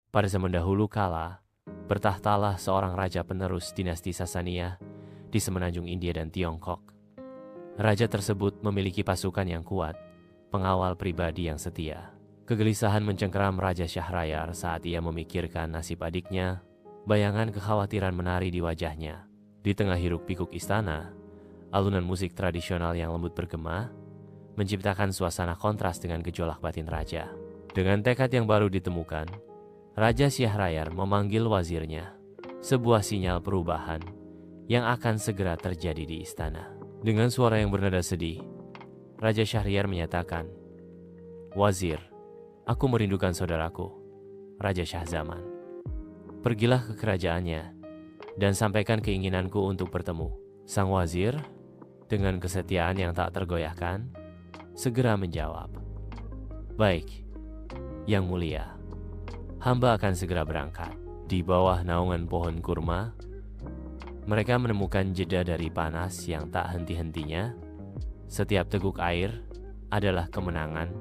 Pada zaman dahulu kala, bertahtalah seorang raja penerus dinasti Sasania di semenanjung India dan Tiongkok. Raja tersebut memiliki pasukan yang kuat, pengawal pribadi yang setia. Kegelisahan mencengkeram Raja Syahrayar saat ia memikirkan nasib adiknya. Bayangan kekhawatiran menari di wajahnya. Di tengah hiruk-pikuk istana, alunan musik tradisional yang lembut bergema menciptakan suasana kontras dengan gejolak batin raja. Dengan tekad yang baru ditemukan, Raja Syahrayar memanggil wazirnya, sebuah sinyal perubahan yang akan segera terjadi di istana. Dengan suara yang bernada sedih, Raja Syahryar menyatakan, "Wazir, aku merindukan saudaraku, Raja Shahzaman. Pergilah ke kerajaannya dan sampaikan keinginanku untuk bertemu." Sang wazir, dengan kesetiaan yang tak tergoyahkan, segera menjawab, "Baik, Yang Mulia. Hamba akan segera berangkat." Di bawah naungan pohon kurma, mereka menemukan jeda dari panas yang tak henti-hentinya. Setiap teguk air adalah kemenangan,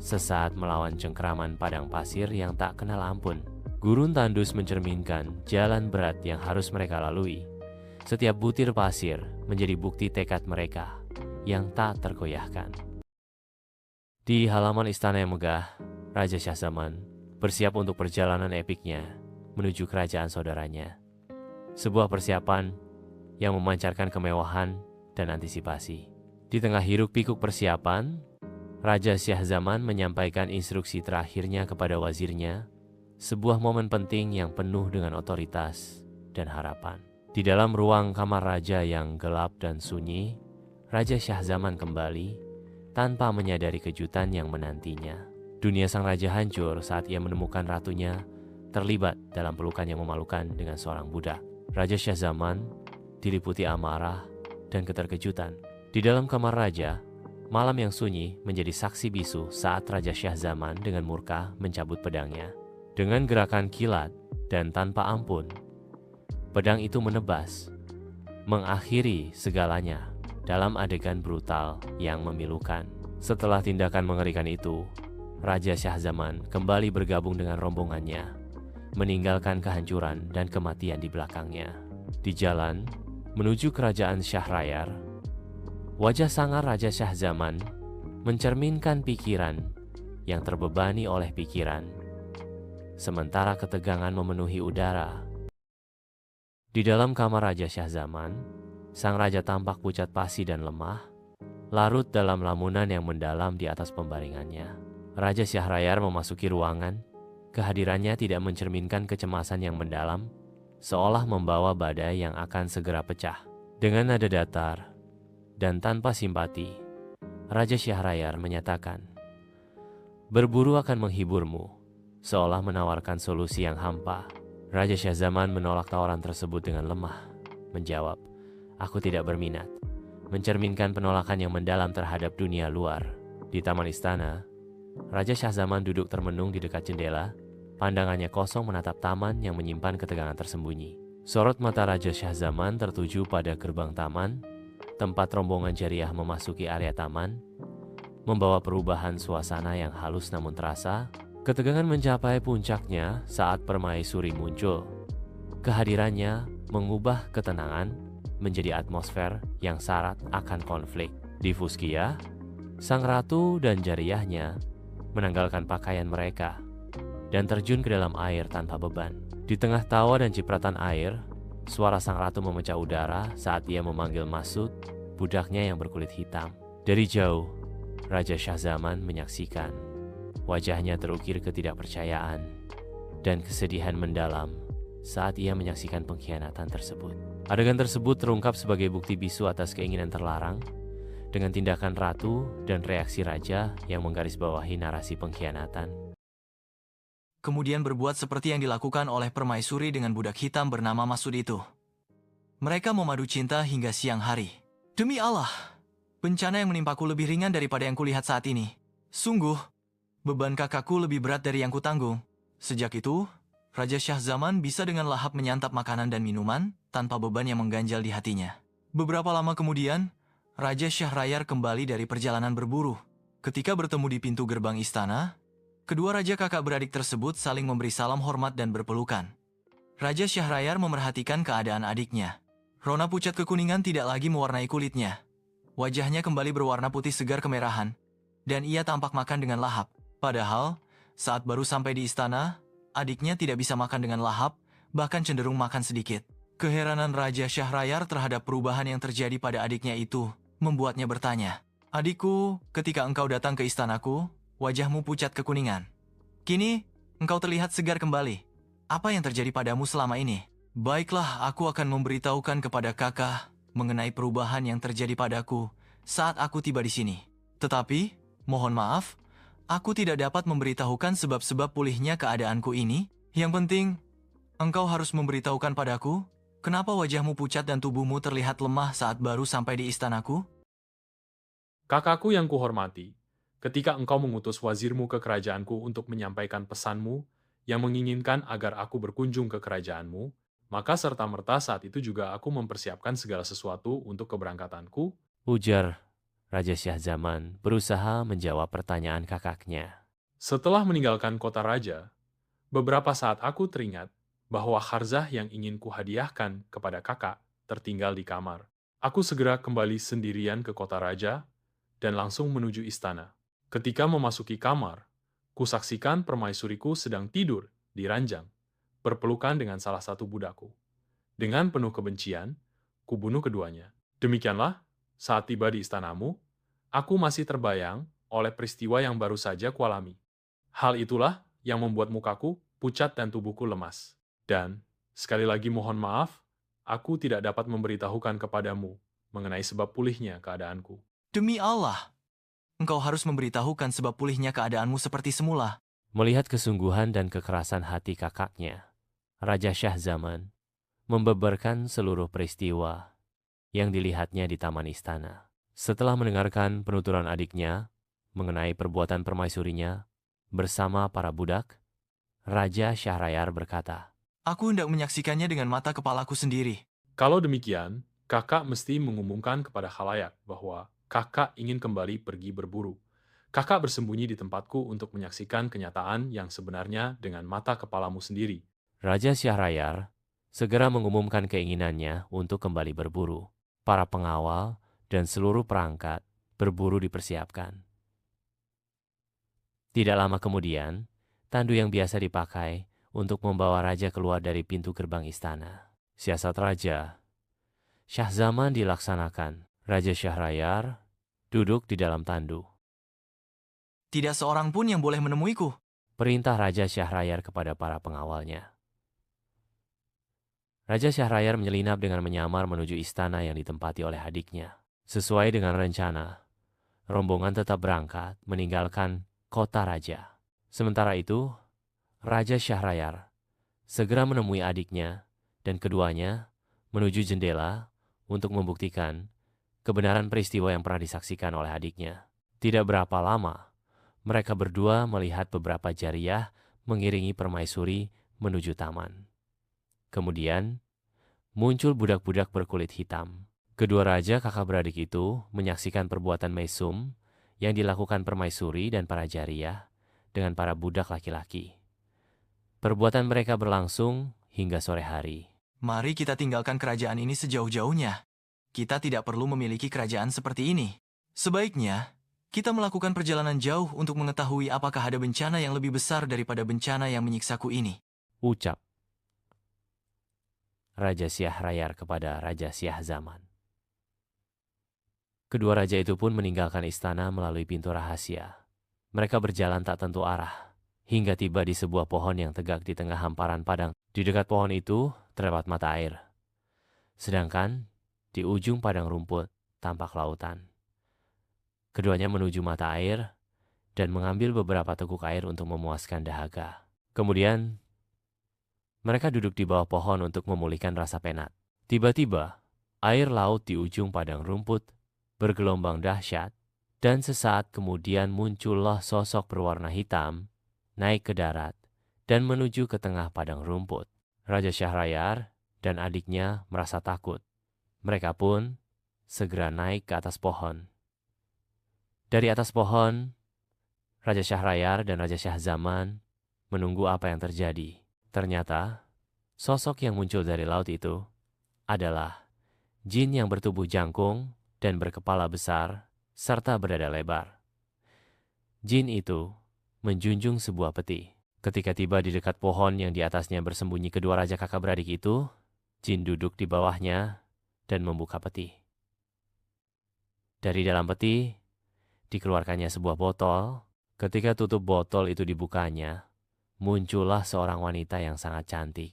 sesaat melawan cengkeraman padang pasir yang tak kenal ampun. Gurun tandus mencerminkan jalan berat yang harus mereka lalui. Setiap butir pasir menjadi bukti tekad mereka yang tak tergoyahkan. Di halaman istana yang megah, Raja Shahzaman bersiap untuk perjalanan epiknya menuju kerajaan saudaranya. Sebuah persiapan yang memancarkan kemewahan dan antisipasi. Di tengah hiruk-pikuk persiapan, Raja Shahzaman menyampaikan instruksi terakhirnya kepada wazirnya, sebuah momen penting yang penuh dengan otoritas dan harapan. Di dalam ruang kamar raja yang gelap dan sunyi, Raja Shahzaman kembali tanpa menyadari kejutan yang menantinya. Dunia sang raja hancur saat ia menemukan ratunya terlibat dalam pelukan yang memalukan dengan seorang budak. Raja Shahzaman diliputi amarah dan keterkejutan. Di dalam kamar raja, malam yang sunyi menjadi saksi bisu saat Raja Shahzaman dengan murka mencabut pedangnya. Dengan gerakan kilat dan tanpa ampun, pedang itu menebas, mengakhiri segalanya dalam adegan brutal yang memilukan. Setelah tindakan mengerikan itu, Raja Shahzaman kembali bergabung dengan rombongannya, meninggalkan kehancuran dan kematian di belakangnya. Di jalan menuju kerajaan Syahrayar, wajah sangar Raja Shahzaman mencerminkan pikiran yang terbebani oleh pikiran, sementara ketegangan memenuhi udara. Di dalam kamar Raja Shahzaman, sang raja tampak pucat pasi dan lemah, larut dalam lamunan yang mendalam di atas pembaringannya. Raja Syahrayar memasuki ruangan. Kehadirannya tidak mencerminkan kecemasan yang mendalam, seolah membawa badai yang akan segera pecah. Dengan nada datar dan tanpa simpati, Raja Syahrayar menyatakan, "Berburu akan menghiburmu," seolah menawarkan solusi yang hampa. Raja Shahzaman menolak tawaran tersebut dengan lemah, menjawab, "Aku tidak berminat," mencerminkan penolakan yang mendalam terhadap dunia luar. Di taman istana, Raja Shahzaman duduk termenung di dekat jendela. Pandangannya kosong menatap taman yang menyimpan ketegangan tersembunyi. Sorot mata Raja Shahzaman tertuju pada gerbang taman, tempat rombongan jariah memasuki area taman, membawa perubahan suasana yang halus namun terasa. Ketegangan mencapai puncaknya saat permaisuri muncul. Kehadirannya mengubah ketenangan menjadi atmosfer yang syarat akan konflik. Di Fuskia, sang ratu dan jariahnya menanggalkan pakaian mereka dan terjun ke dalam air tanpa beban. Di tengah tawa dan cipratan air, suara sang ratu memecah udara saat ia memanggil Masud, budaknya yang berkulit hitam. Dari jauh, Raja Shahzaman menyaksikan. Wajahnya terukir ketidakpercayaan dan kesedihan mendalam saat ia menyaksikan pengkhianatan tersebut. Adegan tersebut terungkap sebagai bukti bisu atas keinginan terlarang, dengan tindakan ratu dan reaksi raja yang menggarisbawahi narasi pengkhianatan. Kemudian berbuat seperti yang dilakukan oleh permaisuri dengan budak hitam bernama Masud itu. Mereka memadu cinta hingga siang hari. Demi Allah, bencana yang menimpaku lebih ringan daripada yang kulihat saat ini. Sungguh, beban kakakku lebih berat dari yang kutanggung. Sejak itu, Raja Shahzaman bisa dengan lahap menyantap makanan dan minuman tanpa beban yang mengganjal di hatinya. Beberapa lama kemudian, Raja Syahrayar kembali dari perjalanan berburu. Ketika bertemu di pintu gerbang istana, Kedua raja kakak beradik tersebut saling memberi salam hormat dan berpelukan. Raja Syahrayar memerhatikan keadaan adiknya. Rona pucat kekuningan tidak lagi mewarnai kulitnya. Wajahnya kembali berwarna putih segar kemerahan, dan ia tampak makan dengan lahap. Padahal, saat baru sampai di istana, adiknya tidak bisa makan dengan lahap, bahkan cenderung makan sedikit. Keheranan Raja Syahrayar terhadap perubahan yang terjadi pada adiknya itu membuatnya bertanya, "Adikku, ketika engkau datang ke istanaku, wajahmu pucat kekuningan. Kini, engkau terlihat segar kembali. Apa yang terjadi padamu selama ini?" "Baiklah, aku akan memberitahukan kepada kakak mengenai perubahan yang terjadi padaku saat aku tiba di sini. Tetapi, mohon maaf, aku tidak dapat memberitahukan sebab-sebab pulihnya keadaanku ini. Yang penting, engkau harus memberitahukan padaku, kenapa wajahmu pucat dan tubuhmu terlihat lemah saat baru sampai di istanaku?" Kakakku yang kuhormati, ketika engkau mengutus wazirmu ke kerajaanku untuk menyampaikan pesanmu yang menginginkan agar aku berkunjung ke kerajaanmu, maka serta-merta saat itu juga aku mempersiapkan segala sesuatu untuk keberangkatanku. Ujar Raja Syahzaman berusaha menjawab pertanyaan kakaknya. Setelah meninggalkan kota raja, beberapa saat aku teringat bahwa harzah yang ingin kuhadiahkan kepada kakak tertinggal di kamar. Aku segera kembali sendirian ke kota raja dan langsung menuju istana. Ketika memasuki kamar, kusaksikan permaisuriku sedang tidur di ranjang, berpelukan dengan salah satu budakku. Dengan penuh kebencian, kubunuh keduanya. Demikianlah, saat tiba di istanamu, aku masih terbayang oleh peristiwa yang baru saja kualami. Hal itulah yang membuat mukaku pucat dan tubuhku lemas. Dan, sekali lagi mohon maaf, aku tidak dapat memberitahukan kepadamu mengenai sebab pulihnya keadaanku. "Demi Allah, engkau harus memberitahukan sebab pulihnya keadaanmu seperti semula." Melihat kesungguhan dan kekerasan hati kakaknya, Raja Syahzaman membeberkan seluruh peristiwa yang dilihatnya di taman istana. Setelah mendengarkan penuturan adiknya mengenai perbuatan permaisurinya bersama para budak, Raja Syahrayar berkata, "Aku hendak menyaksikannya dengan mata kepalaku sendiri." Kalau demikian, kakak mesti mengumumkan kepada khalayak bahwa kakak ingin kembali pergi berburu. Kakak bersembunyi di tempatku untuk menyaksikan kenyataan yang sebenarnya dengan mata kepalamu sendiri. Raja Syahrayar segera mengumumkan keinginannya untuk kembali berburu. Para pengawal dan seluruh perangkat berburu dipersiapkan. Tidak lama kemudian, tandu yang biasa dipakai untuk membawa raja keluar dari pintu gerbang istana. Siasat Raja Syahzaman dilaksanakan. Raja Syahrayar duduk di dalam tandu. "Tidak seorang pun yang boleh menemuiku." Perintah Raja Syahrayar kepada para pengawalnya. Raja Syahrayar menyelinap dengan menyamar menuju istana yang ditempati oleh adiknya. Sesuai dengan rencana, rombongan tetap berangkat meninggalkan kota raja. Sementara itu, Raja Syahrayar segera menemui adiknya dan keduanya menuju jendela untuk membuktikan kebenaran peristiwa yang pernah disaksikan oleh adiknya. Tidak berapa lama, mereka berdua melihat beberapa jariyah mengiringi permaisuri menuju taman. Kemudian, muncul budak-budak berkulit hitam. Kedua raja kakak beradik itu menyaksikan perbuatan mesum yang dilakukan permaisuri dan para jariyah dengan para budak laki-laki. Perbuatan mereka berlangsung hingga sore hari. "Mari kita tinggalkan kerajaan ini sejauh-jauhnya. Kita tidak perlu memiliki kerajaan seperti ini. Sebaiknya, kita melakukan perjalanan jauh untuk mengetahui apakah ada bencana yang lebih besar daripada bencana yang menyiksaku ini." Ucap Raja Syahrayar kepada Raja Syahzaman. Kedua raja itu pun meninggalkan istana melalui pintu rahasia. Mereka berjalan tak tentu arah, hingga tiba di sebuah pohon yang tegak di tengah hamparan padang. Di dekat pohon itu terdapat mata air. Sedangkan di ujung padang rumput tampak lautan. Keduanya menuju mata air dan mengambil beberapa teguk air untuk memuaskan dahaga. Kemudian, mereka duduk di bawah pohon untuk memulihkan rasa penat. Tiba-tiba, air laut di ujung padang rumput bergelombang dahsyat, dan sesaat kemudian muncullah sosok berwarna hitam naik ke darat dan menuju ke tengah padang rumput. Raja Syahrayar dan adiknya merasa takut. Mereka pun segera naik ke atas pohon. Dari atas pohon, Raja Syahrayar dan Raja Syahzaman menunggu apa yang terjadi. Ternyata, sosok yang muncul dari laut itu adalah jin yang bertubuh jangkung dan berkepala besar serta berdada lebar. Jin itu menjunjung sebuah peti. Ketika tiba di dekat pohon yang di atasnya bersembunyi kedua raja kakak beradik itu, jin duduk di bawahnya dan membuka peti. Dari dalam peti, dikeluarkannya sebuah botol. Ketika tutup botol itu dibukanya, muncullah seorang wanita yang sangat cantik.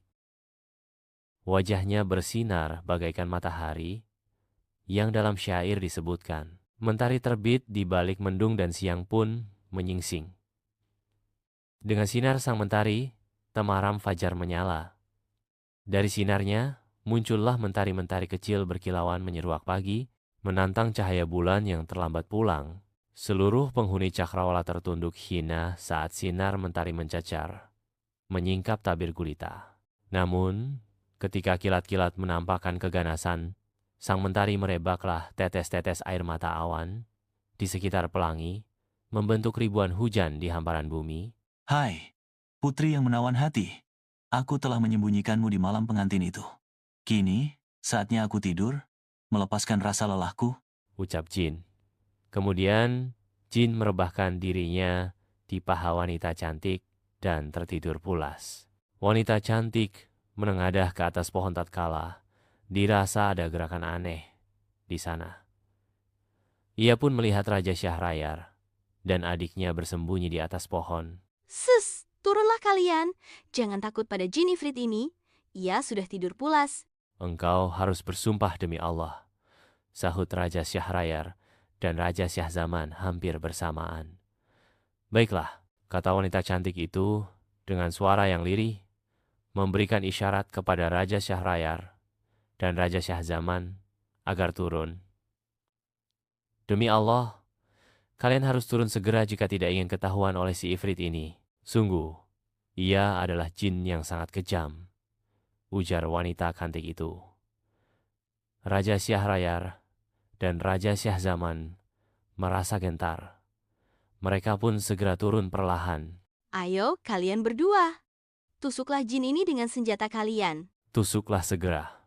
Wajahnya bersinar bagaikan matahari, yang dalam syair disebutkan, mentari terbit di balik mendung dan siang pun menyingsing. Dengan sinar sang mentari, temaram fajar menyala. Dari sinarnya, muncullah mentari-mentari kecil berkilauan menyeruak pagi, menantang cahaya bulan yang terlambat pulang. Seluruh penghuni cakrawala tertunduk hina saat sinar mentari mencacar, menyingkap tabir gulita. Namun, ketika kilat-kilat menampakkan keganasan, sang mentari merebaklah tetes-tetes air mata awan di sekitar pelangi, membentuk ribuan hujan di hamparan bumi. Hai, putri yang menawan hati. Aku telah menyembunyikanmu di malam pengantin itu. Kini, saatnya aku tidur, melepaskan rasa lelahku. Ucap jin. Kemudian, jin merebahkan dirinya di paha wanita cantik dan tertidur pulas. Wanita cantik menengadah ke atas pohon tatkala. Dirasa ada gerakan aneh di sana. Ia pun melihat Raja Syahrayar dan adiknya bersembunyi di atas pohon. Turunlah kalian. Jangan takut pada jin ifrit ini. Ia sudah tidur pulas. Engkau harus bersumpah demi Allah, sahut Raja Syahrayar dan Raja Syahzaman hampir bersamaan. Baiklah, kata wanita cantik itu dengan suara yang lirih, memberikan isyarat kepada Raja Syahrayar dan Raja Syahzaman agar turun. Demi Allah, kalian harus turun segera jika tidak ingin ketahuan oleh si ifrit ini. Sungguh, ia adalah jin yang sangat kejam, ujar wanita cantik itu. Raja Syahrayar dan Raja Syahzaman merasa gentar. Mereka pun segera turun perlahan. Ayo, kalian berdua. Tusuklah jin ini dengan senjata kalian. Tusuklah segera.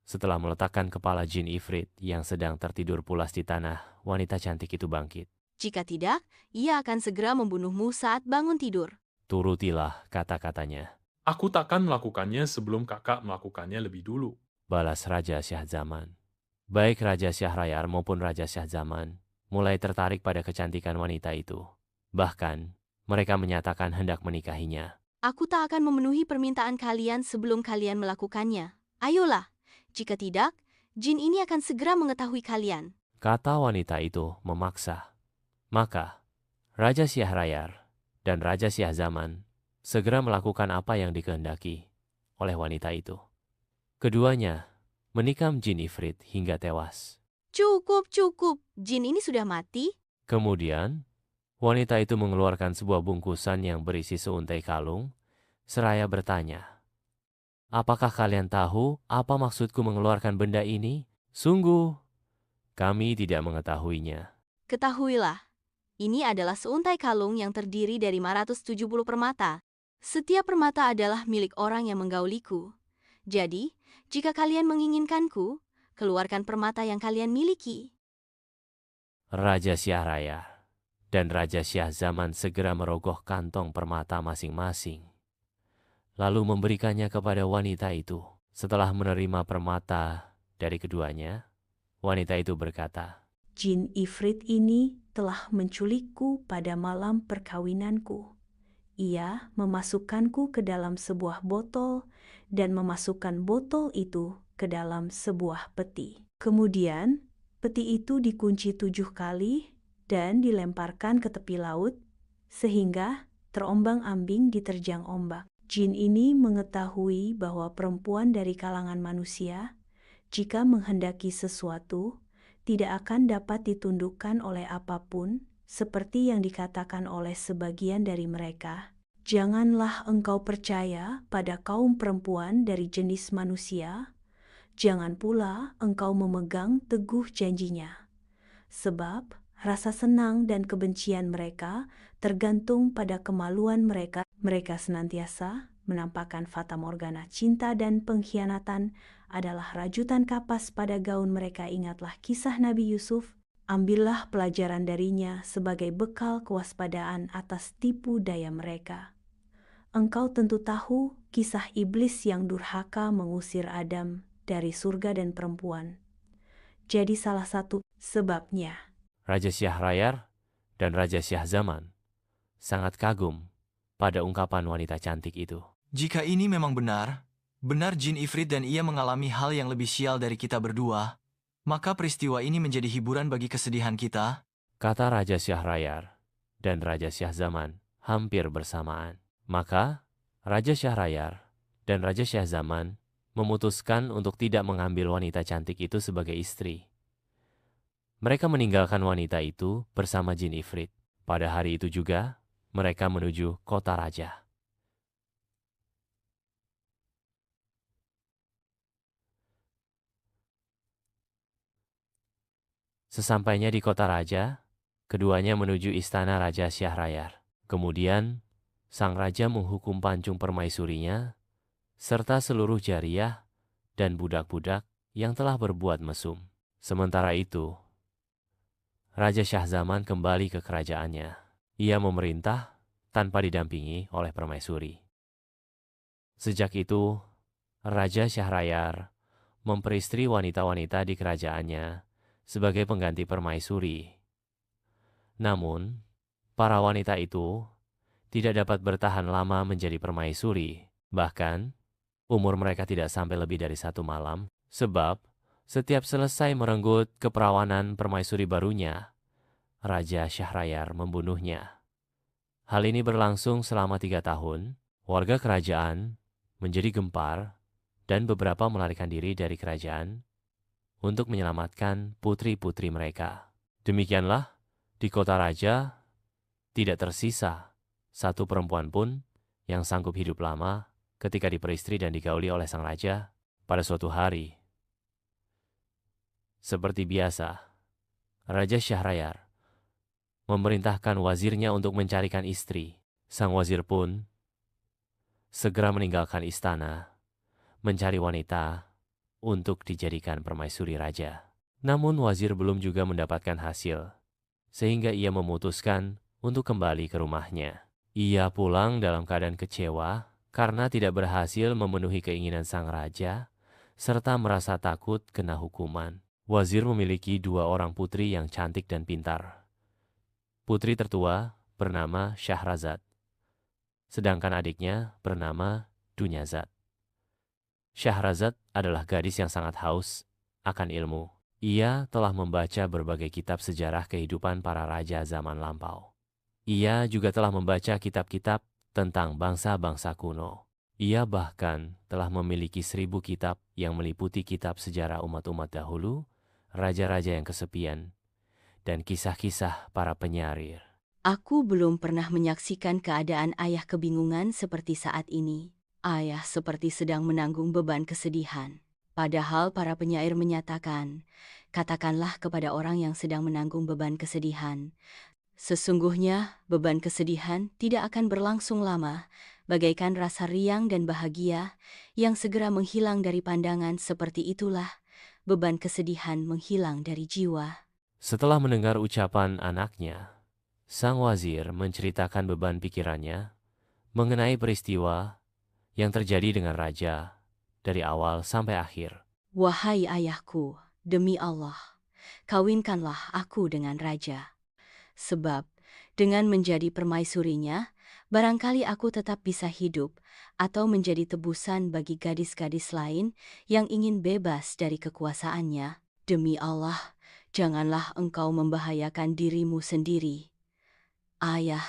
Setelah meletakkan kepala jin ifrit yang sedang tertidur pulas di tanah, wanita cantik itu bangkit. Jika tidak, ia akan segera membunuhmu saat bangun tidur. Turutilah kata-katanya, Aku takkan melakukannya sebelum kakak melakukannya lebih dulu. balas Raja Syahzaman. Baik Raja Syahrayar maupun Raja Syahzaman mulai tertarik pada kecantikan wanita itu. Bahkan, mereka menyatakan hendak menikahinya. Aku tak akan memenuhi permintaan kalian sebelum kalian melakukannya. Ayolah, jika tidak, jin ini akan segera mengetahui kalian. Kata wanita itu memaksa. Maka, Raja Syahrayar dan Raja Syahzaman segera melakukan apa yang dikehendaki oleh wanita itu. Keduanya menikam jin ifrit hingga tewas. Cukup. Jin ini sudah mati. Kemudian, wanita itu mengeluarkan sebuah bungkusan yang berisi seuntai kalung, seraya bertanya, "Apakah kalian tahu apa maksudku mengeluarkan benda ini? Sungguh, kami tidak mengetahuinya." Ketahuilah, ini adalah seuntai kalung yang terdiri dari 570 permata. Setiap permata adalah milik orang yang menggauliku. Jadi, jika kalian menginginkanku, keluarkan permata yang kalian miliki. Raja Syahrayar dan Raja Syahzaman segera merogoh kantong permata masing-masing, lalu memberikannya kepada wanita itu. Setelah menerima permata dari keduanya, wanita itu berkata, Jin ifrit ini telah menculikku pada malam perkawinanku. Ia memasukkanku ke dalam sebuah botol dan memasukkan botol itu ke dalam sebuah peti. Kemudian, peti itu dikunci 7 kali dan dilemparkan ke tepi laut, sehingga terombang-ambing diterjang ombak. Jin ini mengetahui bahwa perempuan dari kalangan manusia, jika menghendaki sesuatu, tidak akan dapat ditundukkan oleh apapun, seperti yang dikatakan oleh sebagian dari mereka. Janganlah engkau percaya pada kaum perempuan dari jenis manusia, jangan pula engkau memegang teguh janjinya. Sebab Rasa senang dan kebencian mereka tergantung pada kemaluan mereka. Mereka senantiasa menampakkan fata morgana cinta dan pengkhianatan adalah rajutan kapas pada gaun mereka. Ingatlah kisah Nabi Yusuf. Ambillah pelajaran darinya sebagai bekal kewaspadaan atas tipu daya mereka. Engkau tentu tahu kisah iblis yang durhaka mengusir Adam dari surga dan perempuan. Jadi salah satu sebabnya Raja Syahrayar dan Raja Syahzaman sangat kagum pada ungkapan wanita cantik itu. Jika ini memang benar, benar jin Ifrit dan ia mengalami hal yang lebih sial dari kita berdua, maka peristiwa ini menjadi hiburan bagi kesedihan kita. Kata Raja Syahrayar dan Raja Syahzaman hampir bersamaan. Maka Raja Syahrayar dan Raja Syahzaman memutuskan untuk tidak mengambil wanita cantik itu sebagai istri. Mereka meninggalkan wanita itu bersama jin Ifrit. Pada hari itu juga, mereka menuju kota raja. Sesampainya di kota raja, keduanya menuju istana Raja Syahrayar. Kemudian, sang raja menghukum pancung permaisurinya, serta seluruh jariyah dan budak-budak yang telah berbuat mesum. Sementara itu, Raja Syahzaman kembali ke kerajaannya. Ia memerintah tanpa didampingi oleh permaisuri. Sejak itu, Raja Syahrayar memperistri wanita-wanita di kerajaannya sebagai pengganti permaisuri. Namun, para wanita itu tidak dapat bertahan lama menjadi permaisuri. Bahkan, umur mereka tidak sampai lebih dari 1 malam, sebab setiap selesai merenggut keperawanan permaisuri barunya, Raja Syahrayar membunuhnya. Hal ini berlangsung selama 3 tahun. Warga kerajaan menjadi gempar dan beberapa melarikan diri dari kerajaan untuk menyelamatkan putri-putri mereka. Demikianlah, di kota raja tidak tersisa satu perempuan pun yang sanggup hidup lama ketika diperistri dan digauli oleh sang raja pada suatu hari. Seperti biasa, Raja Syahrayar memerintahkan wazirnya untuk mencarikan istri. Sang wazir pun segera meninggalkan istana, mencari wanita untuk dijadikan permaisuri raja. Namun wazir belum juga mendapatkan hasil, sehingga ia memutuskan untuk kembali ke rumahnya. Ia pulang dalam keadaan kecewa karena tidak berhasil memenuhi keinginan sang raja, serta merasa takut kena hukuman. Wazir memiliki 2 orang putri yang cantik dan pintar. Putri tertua bernama Syahrazad, sedangkan adiknya bernama Dunyazad. Syahrazad adalah gadis yang sangat haus akan ilmu. Ia telah membaca berbagai kitab sejarah kehidupan para raja zaman lampau. Ia juga telah membaca kitab-kitab tentang bangsa-bangsa kuno. Ia bahkan telah memiliki 1000 kitab yang meliputi kitab sejarah umat-umat dahulu, raja-raja yang kesepian, dan kisah-kisah para penyair. Aku belum pernah menyaksikan keadaan ayah kebingungan seperti saat ini. Ayah seperti sedang menanggung beban kesedihan. Padahal para penyair menyatakan, katakanlah kepada orang yang sedang menanggung beban kesedihan, sesungguhnya beban kesedihan tidak akan berlangsung lama, bagaikan rasa riang dan bahagia yang segera menghilang dari pandangan. Seperti itulah beban kesedihan menghilang dari jiwa. Setelah mendengar ucapan anaknya, sang wazir menceritakan beban pikirannya mengenai peristiwa yang terjadi dengan raja dari awal sampai akhir. Wahai ayahku, demi Allah, kawinkanlah aku dengan raja. Sebab, dengan menjadi permaisurinya, barangkali aku tetap bisa hidup atau menjadi tebusan bagi gadis-gadis lain yang ingin bebas dari kekuasaannya. Demi Allah, janganlah engkau membahayakan dirimu sendiri. Ayah,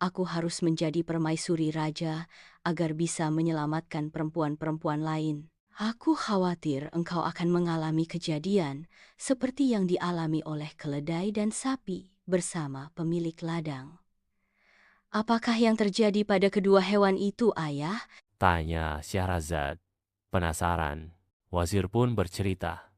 aku harus menjadi permaisuri raja agar bisa menyelamatkan perempuan-perempuan lain. Aku khawatir engkau akan mengalami kejadian seperti yang dialami oleh keledai dan sapi bersama pemilik ladang. Apakah yang terjadi pada kedua hewan itu, ayah? Tanya Syahrazad. Penasaran, wazir pun bercerita.